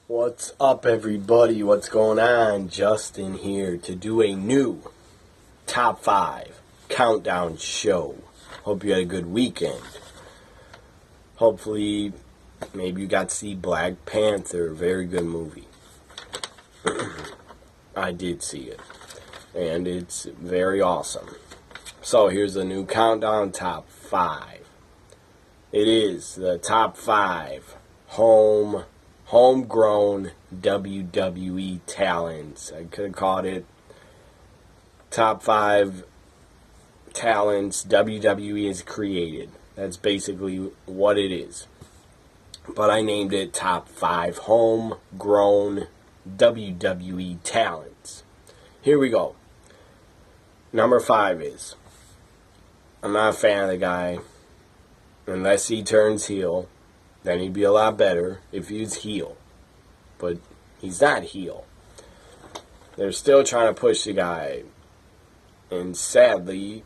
What's up, everybody? What's going on? Justin here to do a new top 5 countdown show. Hope you had a good weekend. Hopefully, maybe you got to see Black Panther. Very good movie. I did see it, and it's very awesome. So here's a new countdown top 5. It is the top 5 homegrown WWE talents. I could have called it top 5 talents WWE has created. That's basically what it is. But I named it top 5 homegrown WWE talents. Here we go. Number 5 is, I'm not a fan of the guy unless he turns heel. Then he'd be a lot better if he was heel. But he's not heel. They're still trying to push the guy. And sadly,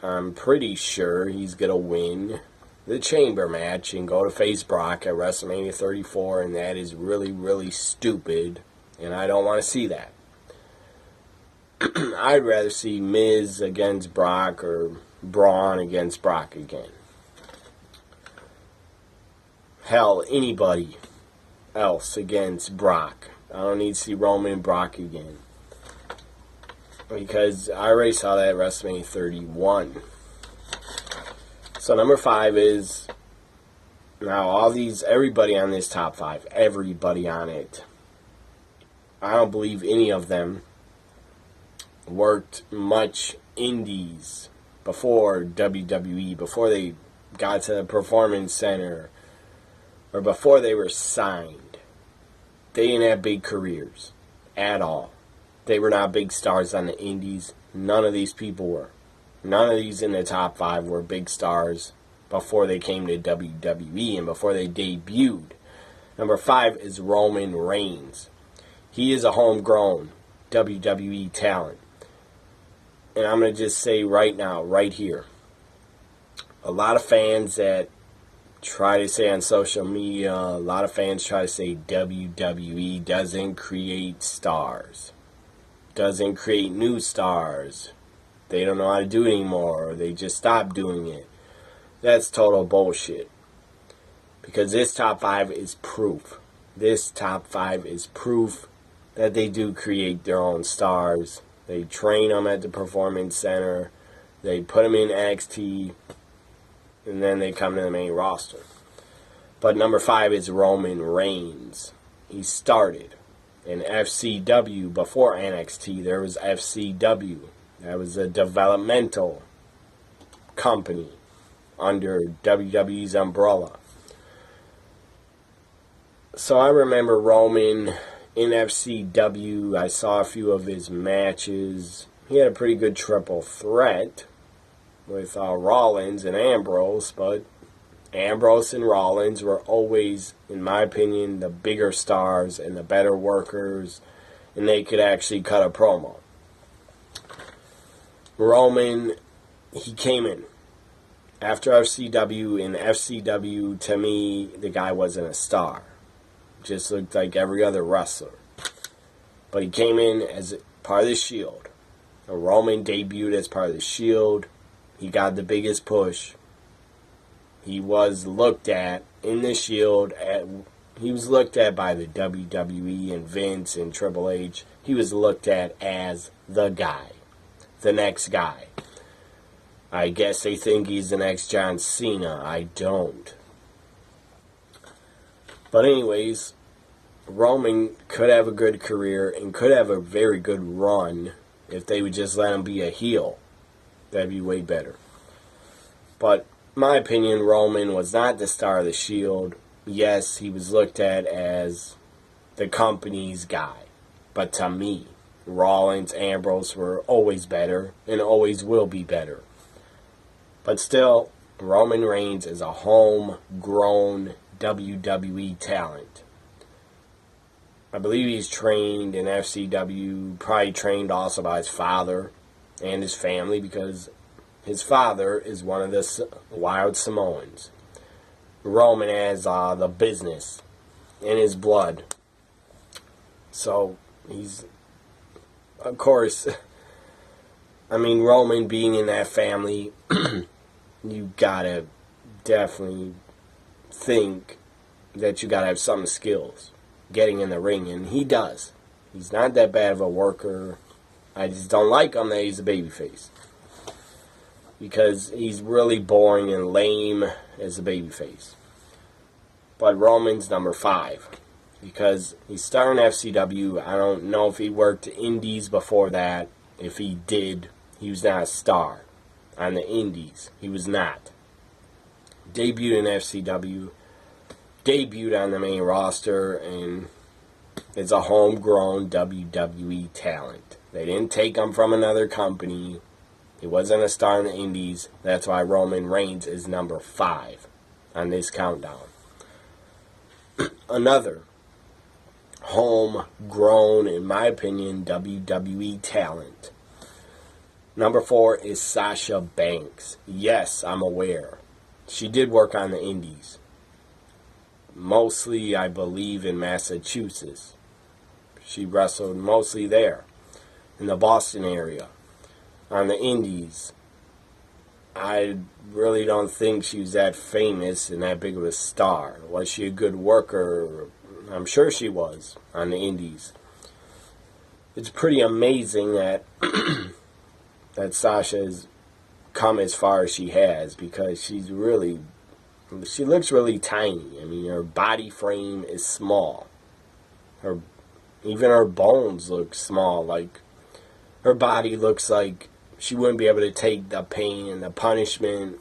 I'm pretty sure he's going to win the chamber match and go to face Brock at WrestleMania 34. And that is really, really stupid. And I don't want to see that. I'd rather see Miz against Brock or Braun against Brock again. Hell, anybody else against Brock. I don't need to see Roman and Brock again. Because I already saw that at WrestleMania 31. So number 5 is, now everybody on this top 5, everybody on it, I don't believe any of them worked much indies before WWE, before they got to the Performance Center, or before they were signed. They didn't have big careers at all. They were not big stars on the indies. None of these people were. None of these in the top 5 were big stars before they came to WWE and before they debuted. Number 5 is Roman Reigns. He is a homegrown WWE talent. And I'm going to just say right now, right here, a lot of fans that try to say on social media, a lot of fans try to say WWE doesn't create stars, doesn't create new stars, they don't know how to do it anymore, or they just stopped doing it. That's total bullshit. Because this top 5 is proof. This top 5 is proof that they do create their own stars. They train them at the Performance Center, they put them in NXT, and then they come to the main roster. But number 5 is Roman Reigns. He started in FCW before NXT. There was FCW. That was a developmental company under WWE's umbrella. So I remember Roman in FCW. I saw a few of his matches. He had a pretty good triple threat with Rollins and Ambrose, but Ambrose and Rollins were always, in my opinion, the bigger stars and the better workers, and they could actually cut a promo. Roman, he came in after FCW. In FCW, to me, the guy wasn't a star. Just looked like every other wrestler. But he came in as part of the Shield. Roman debuted as part of the Shield. He got the biggest push. He was looked at in the Shield. He was looked at by the WWE and Vince and Triple H. He was looked at as the guy. The next guy. I guess they think he's the next John Cena. I don't. But anyways, Roman could have a good career and could have a very good run if they would just let him be a heel. That'd be way better. But, in my opinion, Roman was not the star of the Shield. Yes, he was looked at as the company's guy. But to me, Rollins, Ambrose were always better and always will be better. But still, Roman Reigns is a homegrown WWE talent. I believe he's trained in FCW, probably trained also by his father and his family, because his father is one of the Wild Samoans. Roman has the business in his blood. So he's, of course, I mean, Roman being in that family, you gotta definitely think that you gotta have some skills getting in the ring, and he does. He's not that bad of a worker. I just don't like him that he's a babyface, because he's really boring and lame as a babyface. But Roman's number 5, because he's starting FCW. I don't know if he worked indies before that. If he did, he was not a star on the indies. He was not. Debuted in FCW, debuted on the main roster, and is a homegrown WWE talent. They didn't take him from another company. He wasn't a star in the indies. That's why Roman Reigns is number 5 on this countdown. Another homegrown, in my opinion, WWE talent. Number 4 is Sasha Banks. Yes, I'm aware. She did work on the indies. Mostly, I believe, in Massachusetts. She wrestled mostly there, in the Boston area. On the indies, I really don't think she was that famous and that big of a star. Was she a good worker? I'm sure she was on the indies. It's pretty amazing that that Sasha has come as far as she has, because she looks really tiny. I mean, her body frame is small. Even her bones look small. Like, her body looks like she wouldn't be able to take the pain and the punishment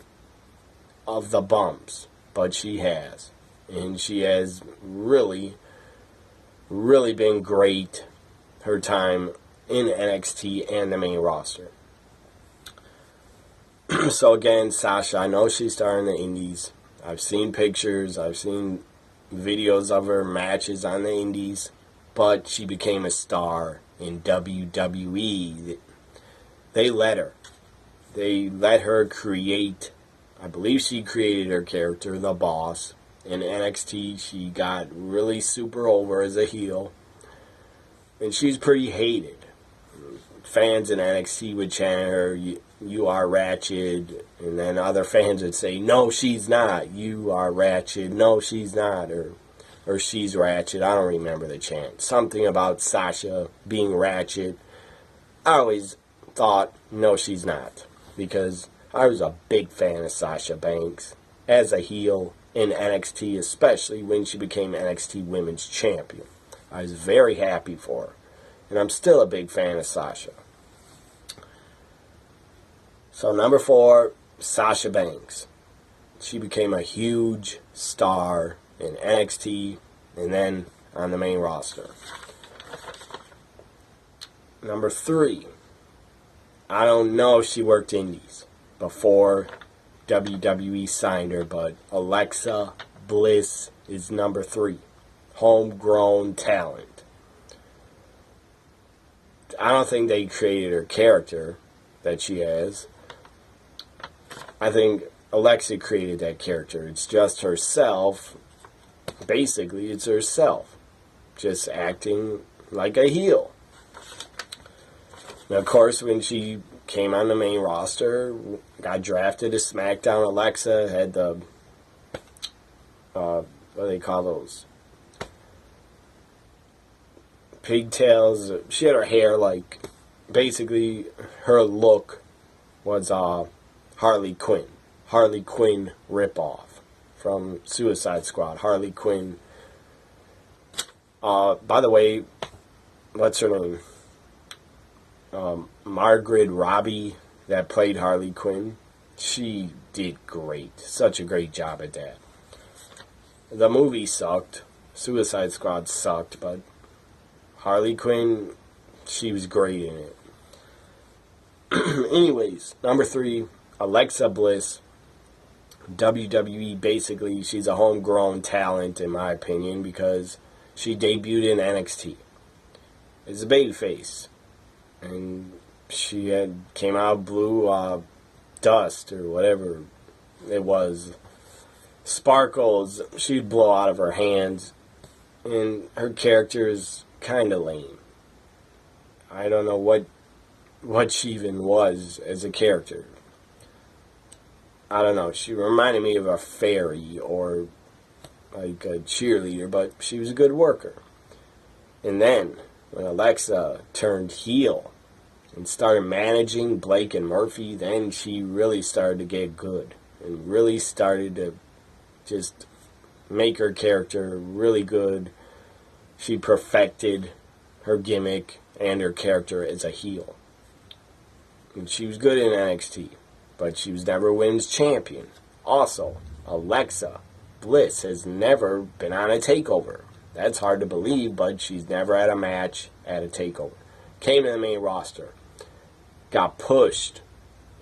of the bumps, but she has. And she has really, really been great her time in NXT and the main roster. So again, Sasha, I know she's starting the indies. I've seen pictures, I've seen videos of her matches on the indies, but she became a star in WWE. They let her. They let her create, I believe she created her character, the Boss. In NXT, she got really super over as a heel, and she's pretty hated. Fans in NXT would chant her, you are Ratchet, and then other fans would say, no, she's not, you are Ratchet, no, she's not, or she's Ratchet. I don't remember the chant. Something about Sasha being Ratchet. I always thought, no, she's not, because I was a big fan of Sasha Banks as a heel in NXT, especially when she became NXT Women's Champion. I was very happy for her, and I'm still a big fan of Sasha. So number 4, Sasha Banks. She became a huge star in NXT and then on the main roster. Number 3, I don't know if she worked indies before WWE signed her, but Alexa Bliss is number 3. Homegrown talent. I don't think they created her character that she has. I think Alexa created that character. It's just herself. Basically, it's herself. Just acting like a heel. And of course, when she came on the main roster, got drafted to SmackDown, Alexa had the, what do they call those? Pigtails. She had her hair like, basically, her look was Harley Quinn. Harley Quinn ripoff from Suicide Squad. Harley Quinn. By the way, what's her name? Margaret Robbie, that played Harley Quinn. She did great. Such a great job at that. The movie sucked. Suicide Squad sucked, but Harley Quinn, she was great in it. Anyways, number 3, Alexa Bliss. WWE, basically, she's a homegrown talent, in my opinion, because she debuted in NXT as a babyface. And she came out blue dust, or whatever it was. Sparkles, she'd blow out of her hands. And her character is kind of lame. I don't know what she even was as a character. I don't know. She reminded me of a fairy or like a cheerleader, but she was a good worker. And then when Alexa turned heel and started managing Blake and Murphy, then she really started to get good and really started to just make her character really good. She perfected her gimmick and her character as a heel. And she was good in NXT, but she was never a women's champion. Also, Alexa Bliss has never been on a takeover. That's hard to believe, but she's never had a match at a takeover. Came to the main roster. Got pushed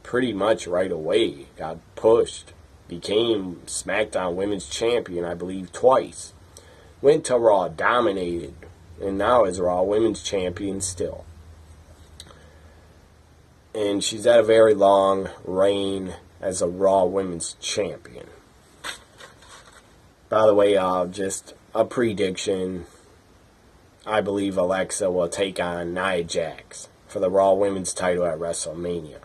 pretty much right away. Got pushed. Became SmackDown Women's Champion, I believe, twice. Went to Raw, dominated. And now is Raw Women's Champion still. And she's had a very long reign as a Raw Women's Champion. By the way, just a prediction. I believe Alexa will take on Nia Jax for the Raw Women's title at WrestleMania.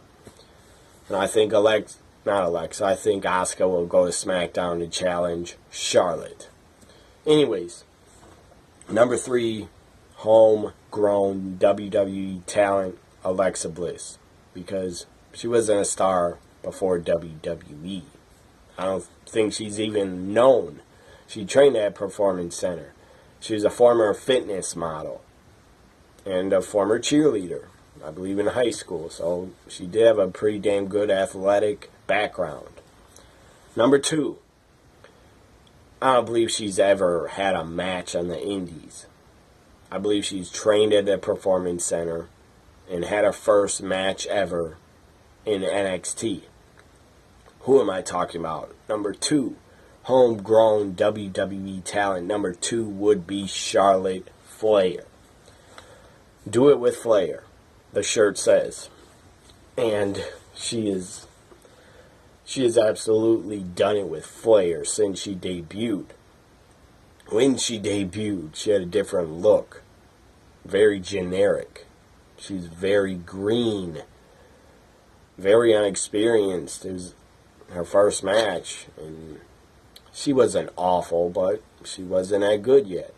And I think I think Asuka will go to SmackDown to challenge Charlotte. Anyways, number 3, homegrown WWE talent, Alexa Bliss. Because she wasn't a star before WWE. I don't think she's even known. She trained at Performance Center. She was a former fitness model and a former cheerleader, I believe, in high school. So she did have a pretty damn good athletic background. Number 2, I don't believe she's ever had a match on the indies. I believe she's trained at the Performance Center and had her first match ever in NXT. Who am I talking about? Number 2, homegrown WWE talent. Number 2 would be Charlotte Flair. Do it with Flair, the shirt says. And she has absolutely done it with Flair since she debuted. When she debuted, she had a different look. Very generic. She's very green. Very unexperienced. It was her first match. And she wasn't awful, but she wasn't that good yet.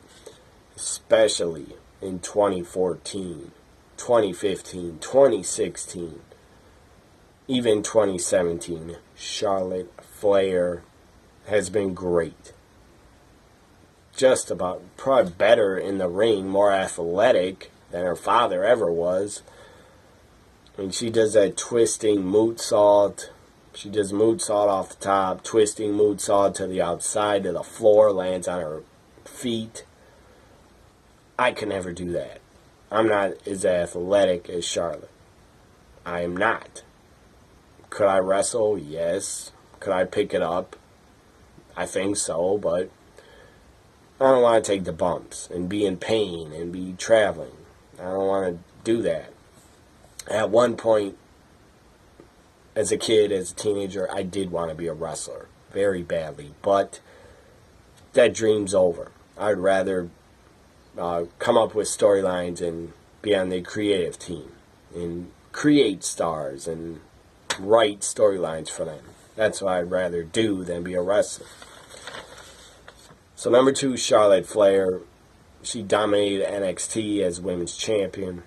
Especially in 2014, 2015, 2016, even 2017. Charlotte Flair has been great. Just about, probably better in the ring, more athletic than her father ever was. And she does that twisting moonsault. She does moonsault off the top, twisting moonsault to the outside to the floor, lands on her feet. I can never do that. I'm not as athletic as Charlotte. I am not. Could I wrestle? Yes. Could I pick it up? I think so, but I don't want to take the bumps and be in pain and be traveling. I don't want to do that. At one point, as a kid, as a teenager, I did want to be a wrestler very badly, but that dream's over. I'd rather come up with storylines and be on the creative team and create stars and write storylines for them. That's what I'd rather do than be a wrestler. So number 2, Charlotte Flair. She dominated NXT as women's champion.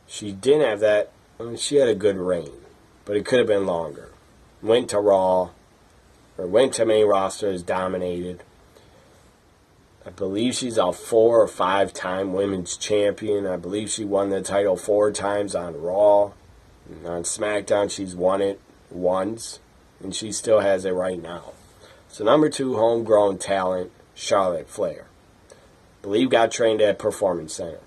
She didn't have that. She had a good reign, but it could have been longer. Went to Raw, or went to main roster as dominated. I believe she's a 4 or 5 time women's champion. I believe she won the title 4 times on Raw. And on SmackDown, she's won it once, and she still has it right now. So number 2, homegrown talent, Charlotte Flair. Believe got trained at Performance Center.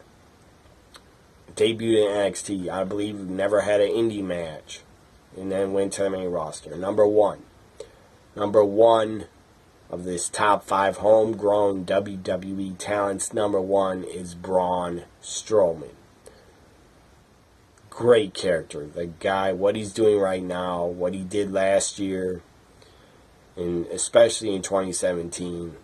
Debuted in NXT. I believe never had an indie match. And then went to the main roster. Number 1. Number 1 of this top 5 homegrown WWE talents. Number 1 is Braun Strowman. Great character. The guy, what he's doing right now, what he did last year, and especially in 2017,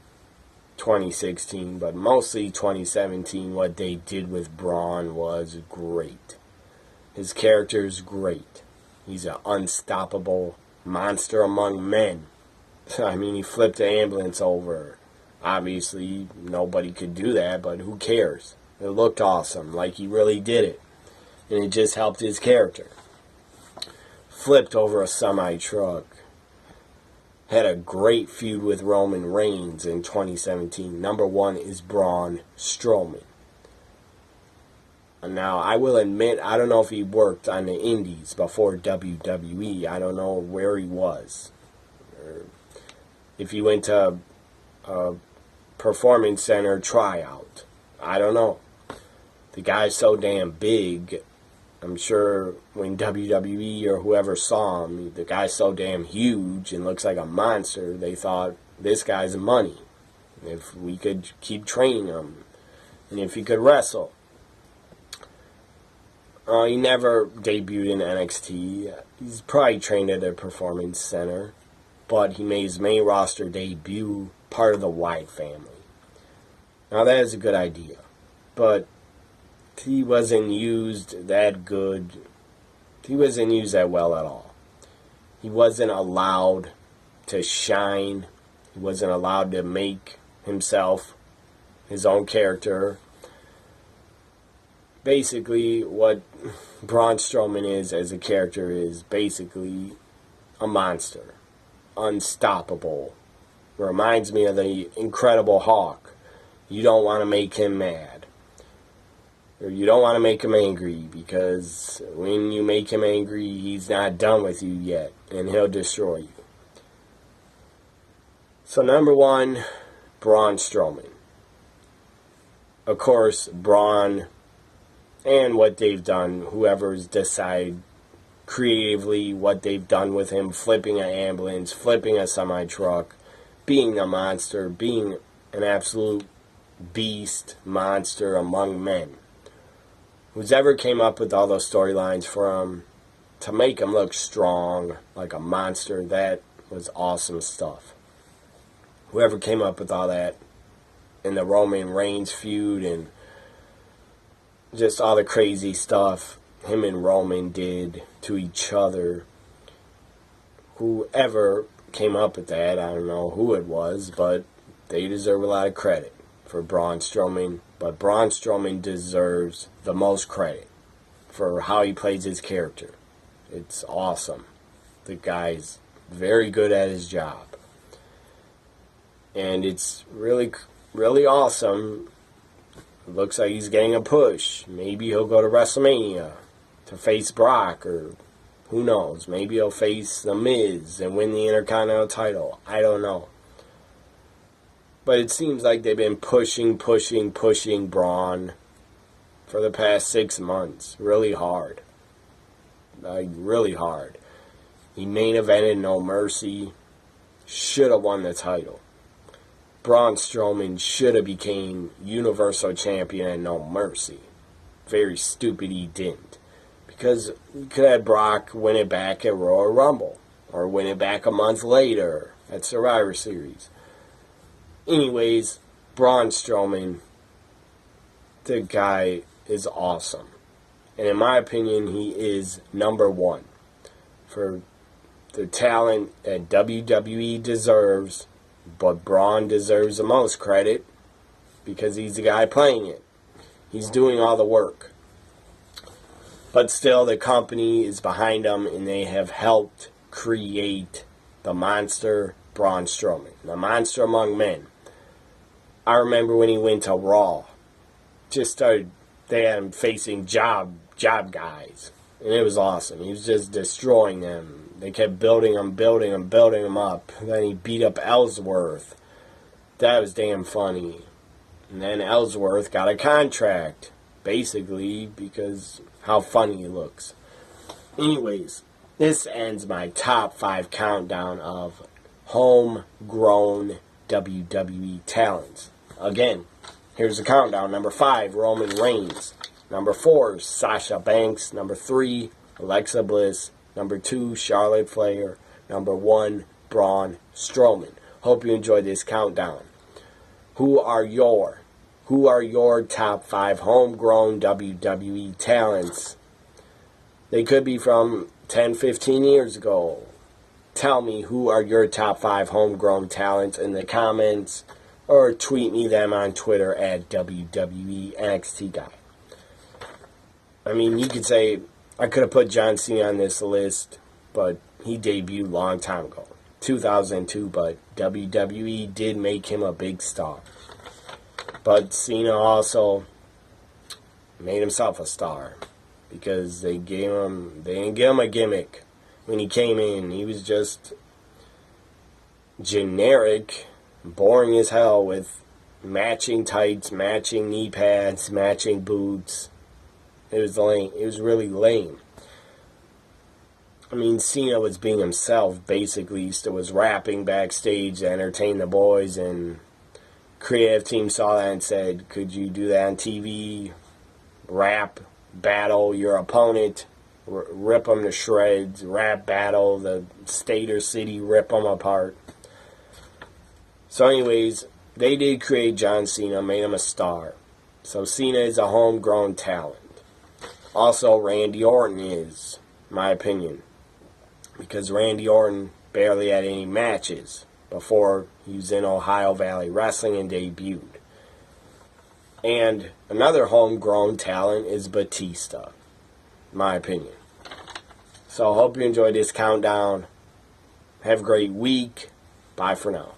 2016, but mostly 2017, what they did with Braun was great. His character is great. He's an unstoppable monster among men. I mean, he flipped the ambulance over. Obviously, nobody could do that, but who cares? It looked awesome, like he really did it. And it just helped his character. Flipped over a semi-truck. Had a great feud with Roman Reigns in 2017. Number 1 is Braun Strowman. Now, I will admit, I don't know if he worked on the indies before WWE. I don't know where he was. Or if he went to a performance center tryout. I don't know. The guy's so damn big. I'm sure when WWE or whoever saw him, the guy's so damn huge and looks like a monster, they thought, this guy's money. If we could keep training him, and if he could wrestle. He never debuted in NXT. He's probably trained at a performance center, but he made his main roster debut part of the Wyatt family. Now that is a good idea, but he wasn't used that good. He wasn't used that well at all. He wasn't allowed to shine. He wasn't allowed to make himself his own character. Basically, what Braun Strowman is as a character is basically a monster. Unstoppable. Reminds me of the Incredible Hulk. You don't want to make him mad. Or you don't want to make him angry, because when you make him angry, he's not done with you yet, and he'll destroy you. So number 1, Braun Strowman. Of course, Braun and what they've done, whoever's decided creatively what they've done with him, flipping an ambulance, flipping a semi-truck, being a monster, being an absolute beast, monster among men. Who's ever came up with all those storylines for him to make him look strong, like a monster, that was awesome stuff. Whoever came up with all that in the Roman Reigns feud and just all the crazy stuff him and Roman did to each other. Whoever came up with that, I don't know who it was, but they deserve a lot of credit for Braun Strowman. But Braun Strowman deserves the most credit for how he plays his character. It's awesome. The guy's very good at his job. And it's really, really awesome. It looks like he's getting a push. Maybe he'll go to WrestleMania to face Brock, or who knows. Maybe he'll face The Miz and win the Intercontinental title. I don't know. But it seems like they've been pushing Braun for the past 6 months. Really hard. Like, really hard. He main evented No Mercy. Should have won the title. Braun Strowman should have became Universal Champion at No Mercy. Very stupid he didn't. Because you could have Brock win it back at Royal Rumble. Or win it back a month later at Survivor Series. Anyways, Braun Strowman, the guy is awesome. And in my opinion, he is number 1. For the talent that WWE deserves, but Braun deserves the most credit because he's the guy playing it. He's doing all the work. But still, the company is behind him, and they have helped create the monster Braun Strowman. The monster among men. I remember when he went to Raw. They had him facing job guys. And it was awesome. He was just destroying them. They kept building him up. Then he beat up Ellsworth. That was damn funny. And then Ellsworth got a contract. Basically, because how funny he looks. Anyways, this ends my top 5 countdown of homegrown WWE talents. Again, here's the countdown. Number 5, Roman Reigns. Number 4, Sasha Banks. Number 3, Alexa Bliss. Number 2, Charlotte Flair. Number 1, Braun Strowman. Hope you enjoyed this countdown. Who are your top 5 homegrown WWE talents? They could be from 10, 15 years ago. Tell me who are your top 5 homegrown talents in the comments, or tweet me them on Twitter at WWE NXT Guy. I mean, you could say I could have put John Cena on this list, but he debuted a long time ago, 2002, but WWE did make him a big star. But Cena also made himself a star because they didn't give him a gimmick when he came in. He was just generic, boring as hell with matching tights, matching knee pads, matching boots. It was lame. It was really lame. I mean, Cena was being himself, basically. He still was rapping backstage to entertain the boys, and creative team saw that and said, could you do that on TV? Rap, battle your opponent, rip them to shreds, rap battle the state or city, rip them apart. So anyways, they did create John Cena, made him a star. So Cena is a homegrown talent. Also, Randy Orton is, in my opinion, because Randy Orton barely had any matches before he was in Ohio Valley Wrestling and debuted. And another homegrown talent is Batista, in my opinion. So I hope you enjoyed this countdown. Have a great week. Bye for now.